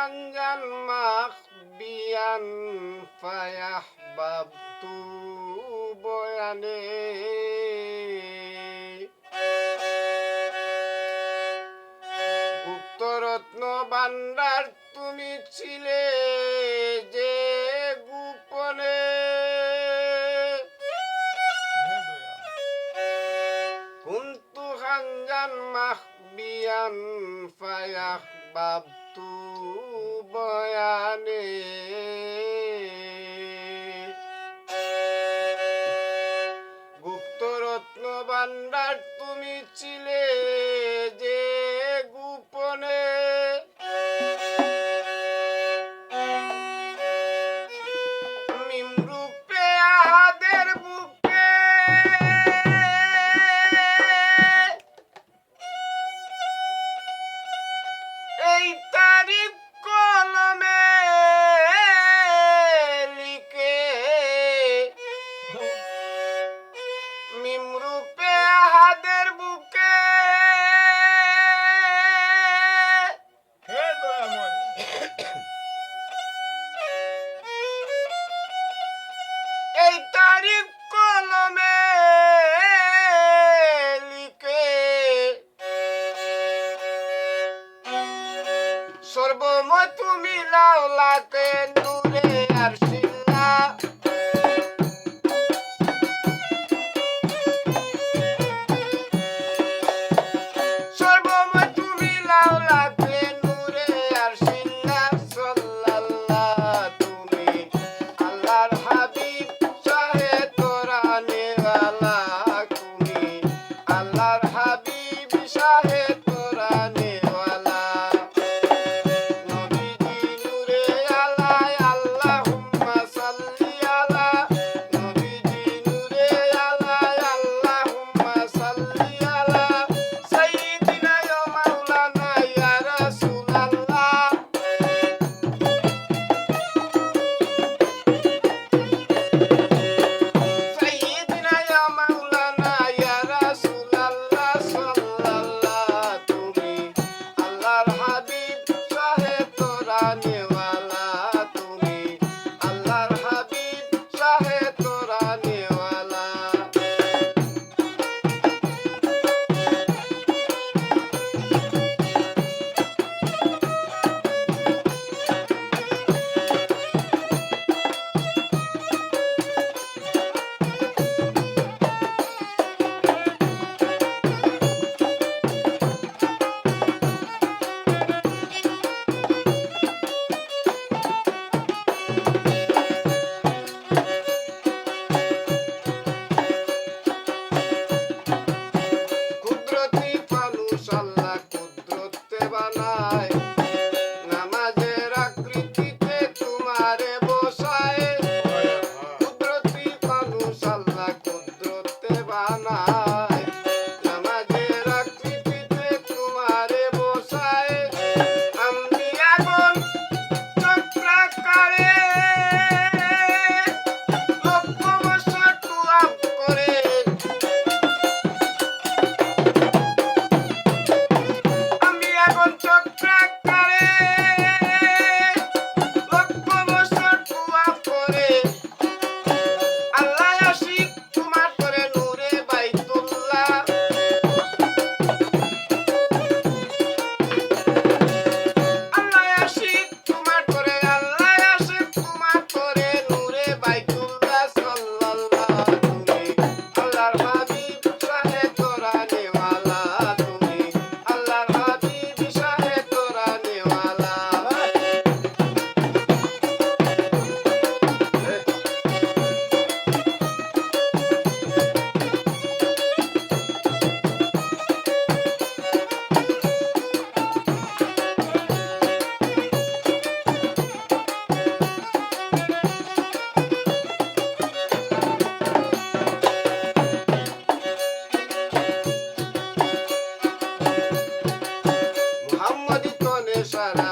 خنجا مخبيا فيحببت بياني গুপ্তরত্ন ভান্ডার তুমি ছিলে যে গোপনে কুন্তু খানজান মাখবিয়ান ফায়াহবাবতু বয়ানে গুপ্তরত্ন ভান্ডার তুমি ছিলে যে গোপনে মিমরূপে আহাদের বুকে এই তারিখ কলমে লিখে মিমরূপে আহাদের বুকে এই তারিখ কলমে লিখে সর্বময় তুমি লাউলাতে নূরে আরশিল্লা সর্বময় তুমি লাউলাতে নূরে আরশিল্লা সাল্লাল্লাহ তুমি আল্লাহর হাবিব শাহে তোরানেওয়ালা তুমি আল্লাহর হাবিব শাহে তোরানেওয়ালা নবীজি নূরে আলা আল্লাহুম্মা সাল্লি আলা নবীজি নূরে আলা আল্লাহুম্মা সাল্লি আলা সাইয়্যিদিনা ইয়া মাওলানা ইয়া রাসূলুল্লাহ সাইয়্যিদিনা ইয়া মাওলানা ইয়া রাসূলুল্লাহ সাল্লাল্লাহ তুমি আল্লাহর হাবিব শাহে তোরানেওয়ালা তুমি আল্লাহর হাবিব শাহে তোরানেওয়ালা কুদরতি মানুষ আল্লাহ কুদরতে বানায় নামাজের আকৃতিতে তোমারে বসায় কুদরতি মানুষ আল্লাহ কুদরতে বানায় নামাজের আকৃতিতে তোমারে বসায় আম্বিয়াগণ চক্রাকারে লক্ষ বছর তুয়াব করে আমি এখন চক্রাকারে লক্ষ বছর তুয়াব করে আল্লাহ আশিক তোমার করে নূরে বাইতুল্লাহ আল্লাহ আশিক তোমার করে আল্লাহ আশিক তোমার করে নূরে বাইতুল্লাহ সাল্লাল্লাহ তুমি আল্লাহর হাবিব শাহে তোরানেওয়ালা তুমি আল্লাহর হাবিব শাহে তোরানেওয়ালা মুহাম্মদি তনে সারা